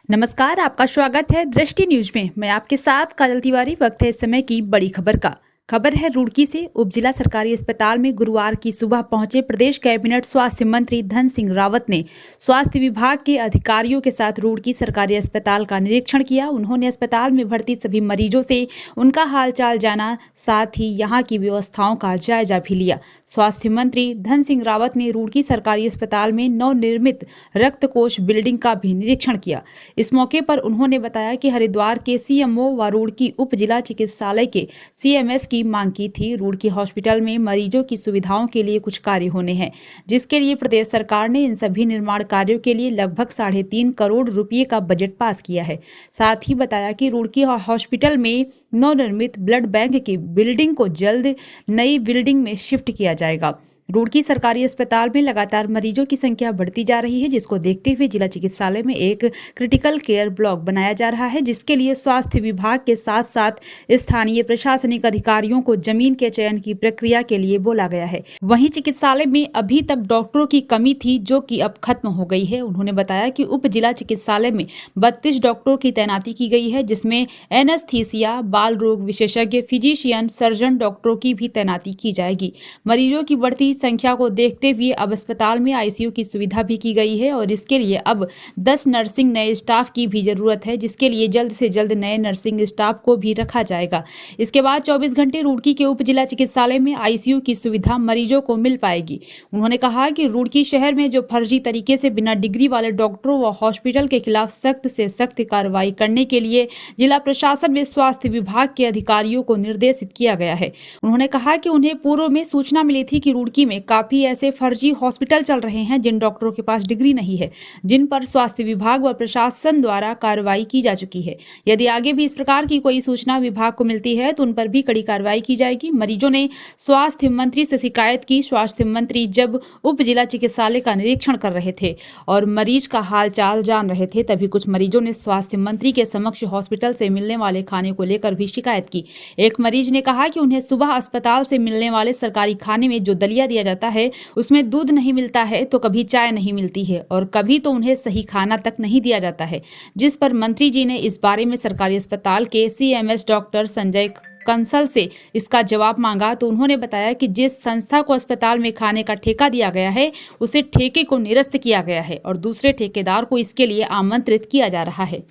नमस्कार, आपका स्वागत है दृष्टि न्यूज में। मैं आपके साथ काजल तिवारी। वक्त है इस समय की बड़ी खबर है रुड़की से। उप जिला सरकारी अस्पताल में गुरुवार की सुबह पहुंचे प्रदेश कैबिनेट स्वास्थ्य मंत्री धन सिंह रावत ने स्वास्थ्य विभाग के अधिकारियों के साथ रुड़की सरकारी अस्पताल का निरीक्षण किया। उन्होंने अस्पताल में भर्ती सभी मरीजों से उनका हालचाल जाना, साथ ही यहां की व्यवस्थाओं का जायजा भी लिया। स्वास्थ्य मंत्री धन सिंह रावत ने रुड़की सरकारी अस्पताल में नवनिर्मित रक्त कोष बिल्डिंग का भी निरीक्षण किया। इस मौके पर उन्होंने बताया कि हरिद्वार के सीएमओ व रुड़की उप जिला चिकित्सालय के सीएमएस की मांग की थी। रुड़की हॉस्पिटल में मरीजों की सुविधाओं के लिए कुछ कार्य होने हैं, जिसके लिए प्रदेश सरकार ने इन सभी निर्माण कार्यों के लिए लगभग 3.5 करोड़ रुपए का बजट पास किया है। साथ ही बताया कि रुड़की हॉस्पिटल में नवनिर्मित ब्लड बैंक की बिल्डिंग को जल्द नई बिल्डिंग में शिफ्ट किया जाएगा। रुड़की सरकारी अस्पताल में लगातार मरीजों की संख्या बढ़ती जा रही है, जिसको देखते हुए जिला चिकित्सालय में एक क्रिटिकल केयर ब्लॉक बनाया जा रहा है, जिसके लिए स्वास्थ्य विभाग के साथ साथ स्थानीय प्रशासनिक अधिकारियों को जमीन के चयन की प्रक्रिया के लिए बोला गया है। वहीं चिकित्सालय में अभी तक डॉक्टरों की कमी थी, जो कि अब खत्म हो गई है। उन्होंने बताया कि उप जिला चिकित्सालय में 32 डॉक्टरों की तैनाती की गई है, जिसमें एनेस्थीसिया, बाल रोग विशेषज्ञ, फिजिशियन, सर्जन डॉक्टरों की भी तैनाती की जाएगी। मरीजों की बढ़ती संख्या को देखते हुए अब अस्पताल में आईसीयू की सुविधा भी की गई है और इसके लिए अब 10 नर्सिंग नए स्टाफ की भी जरूरत है, जिसके लिए जल्द से जल्द नए नर्सिंग स्टाफ को भी रखा जाएगा। इसके बाद 24 घंटे रुड़की के उप जिला चिकित्सालय में आईसीयू की सुविधा मरीजों को मिल पाएगी। उन्होंने कहा कि रुड़की शहर में जो फर्जी तरीके से बिना डिग्री वाले डॉक्टरों व हॉस्पिटल के खिलाफ सख्त से सख्त कार्रवाई करने के लिए जिला प्रशासन में स्वास्थ्य विभाग के अधिकारियों को निर्देशित किया गया है। उन्होंने कहा कि उन्हें पूर्व में सूचना मिली थी कि रुड़की में काफी ऐसे फर्जी हॉस्पिटल चल रहे हैं जिन डॉक्टरों के पास डिग्री नहीं है, जिन पर स्वास्थ्य विभाग व प्रशासन द्वारा कार्रवाई की जा चुकी है। यदि आगे भी इस प्रकार की कोई सूचना विभाग को मिलती है तो उन पर भी कड़ी कार्रवाई की जाएगी। मरीजों ने स्वास्थ्य मंत्री से शिकायत की। स्वास्थ्य मंत्री जब उप जिला चिकित्सालय का निरीक्षण कर रहे थे और मरीज का हाल चाल जान रहे थे, तभी कुछ मरीजों ने स्वास्थ्य मंत्री के समक्ष हॉस्पिटल से मिलने वाले खाने को लेकर भी शिकायत की। एक मरीज ने कहा कि उन्हें सुबह अस्पताल से मिलने वाले सरकारी खाने में जो दलिया दिया जाता है उसमें दूध नहीं मिलता है, तो कभी चाय नहीं मिलती है और कभी तो उन्हें सही खाना तक नहीं दिया जाता है। जिस पर मंत्री जी ने इस बारे में सरकारी अस्पताल के सीएमएस डॉक्टर संजय कंसल से इसका जवाब मांगा, तो उन्होंने बताया कि जिस संस्था को अस्पताल में खाने का ठेका दिया गया है उसे ठेके को निरस्त किया गया है और दूसरे ठेकेदार को इसके लिए आमंत्रित किया जा रहा है।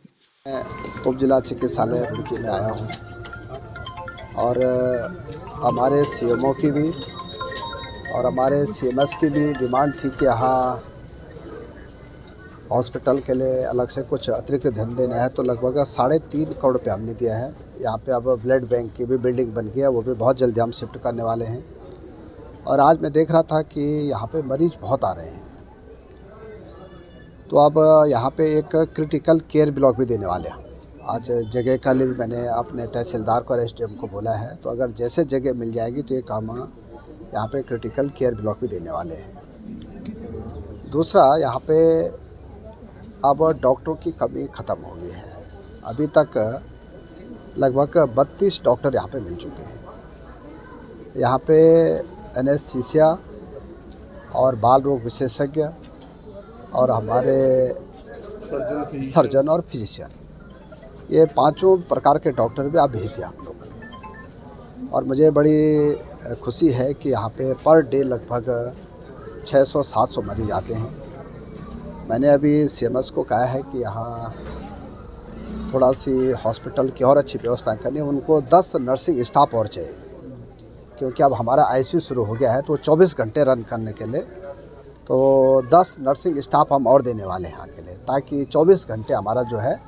उप जिला चिकित्सालय रुड़की में आया हूँ और हमारे सीएमओ की भी और हमारे सीएमएस की भी डिमांड थी कि यहाँ हॉस्पिटल के लिए अलग से कुछ अतिरिक्त धन देना है, तो लगभग 3.5 करोड़ रुपये हमने दिया है। यहाँ पे अब ब्लड बैंक की भी बिल्डिंग बन गई है, वो भी बहुत जल्दी हम शिफ्ट करने वाले हैं। और आज मैं देख रहा था कि यहाँ पे मरीज बहुत आ रहे हैं, तो अब यहाँ पे एक क्रिटिकल केयर ब्लॉक भी देने वाले हैं। आज जगह का लिए भी मैंने अपने तहसीलदार को और एसडीएम को बोला है, तो अगर जैसे जगह मिल जाएगी तो ये काम यहाँ पे क्रिटिकल केयर ब्लॉक भी देने वाले हैं। दूसरा, यहाँ पे अब डॉक्टरों की कमी ख़त्म हो गई है। अभी तक लगभग 32 डॉक्टर यहाँ पे मिल चुके हैं। यहाँ पे एनेस्थीसिया और बाल रोग विशेषज्ञ और हमारे सर्जन और फिजिशियन, ये 5 प्रकार के डॉक्टर भी आप भेज दिया हम लोग। और मुझे बड़ी खुशी है कि यहाँ पे पर डे लगभग 600-700 मरीज आते हैं। मैंने अभी सीएमएस को कहा है कि यहाँ थोड़ा सी हॉस्पिटल की और अच्छी व्यवस्था करनी। उनको 10 नर्सिंग स्टाफ और चाहिए, क्योंकि अब हमारा आईसीयू शुरू हो गया है, तो 24 घंटे रन करने के लिए तो 10 नर्सिंग स्टाफ हम और देने वाले हैं यहाँ के लिए, ताकि 24 घंटे हमारा जो है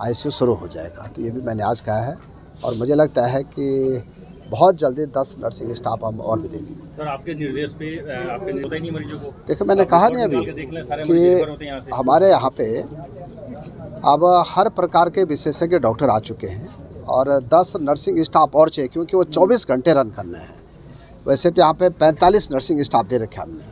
आईसीयू शुरू हो जाएगा। तो ये भी मैंने आज कहा है और मुझे लगता है कि बहुत जल्दी 10 नर्सिंग स्टाफ हम और भी देंगे। सर, आपके निर्देश पे आपके होता ही नहीं मरीजों को? देखिए, मैंने कहा नहीं अभी कि हमारे यहाँ पे अब हर प्रकार के विशेषज्ञ डॉक्टर आ चुके हैं और 10 नर्सिंग स्टाफ और चाहिए, क्योंकि वो 24 घंटे रन करने हैं। वैसे तो यहाँ पे 45 नर्सिंग स्टाफ दे रखे हमने,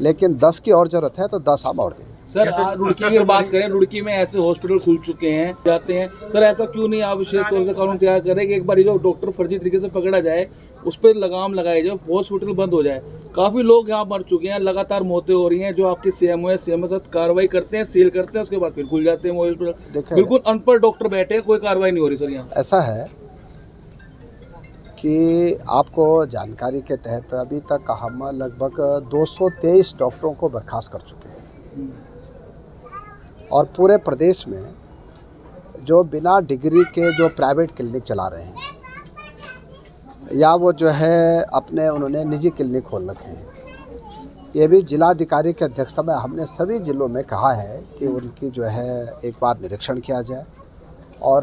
लेकिन 10 की और ज़रूरत है, तो 10 हम और देंगे। सर, रुड़की की बात करें, रुड़की में ऐसे हॉस्पिटल खुल चुके हैं जाते हैं। सर, ऐसा क्यों नहीं आप विशेष तौर से कानून तैयार करें कि एक बार जो डॉक्टर फर्जी तरीके से पकड़ा जाए उस पर लगाम लगाई जाए, हॉस्पिटल बंद हो जाए? काफी लोग यहाँ मर चुके हैं, लगातार मौतें हो रही हैं। जो आपके सीएमओ है, सीएमओ साथ कार्रवाई करते हैं, सील करते हैं, उसके बाद फिर खुल जाते हैं वो हॉस्पिटल। देखिए- बिल्कुल अनपढ़ डॉक्टर बैठे हैं, कोई कार्रवाई नहीं हो रही सर यहाँ। ऐसा है कि आपको जानकारी के तहत अभी तक हम लगभग 223 डॉक्टरों को बर्खास्त कर चुके हैं और पूरे प्रदेश में जो बिना डिग्री के जो प्राइवेट क्लिनिक चला रहे हैं या वो जो है अपने उन्होंने निजी क्लिनिक खोल रखे हैं, ये भी जिलाधिकारी के अध्यक्षता में हमने सभी जिलों में कहा है कि उनकी जो है एक बार निरीक्षण किया जाए और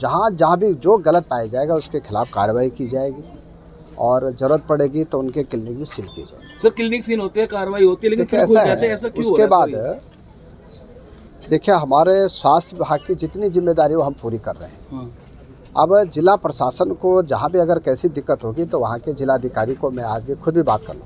जहाँ जहाँ भी जो गलत पाया जाएगा उसके खिलाफ कार्रवाई की जाएगी और ज़रूरत पड़ेगी तो उनके क्लिनिक भी सील की जाएगी। सर क्लिनिक सील होते हैं, कार्रवाई होती है, लेकिन देखिए फिर खुल ऐसा जाते हैं, है ऐसा क्यों हो उसके रहा है बाद सर ये? देखिए हमारे स्वास्थ्य विभाग की जितनी जिम्मेदारी वो हम पूरी कर रहे हैं। हाँ। अब जिला प्रशासन को जहाँ भी अगर कैसी दिक्कत होगी तो वहाँ के जिलाधिकारी को मैं आज भी खुद भी बात कर लूँ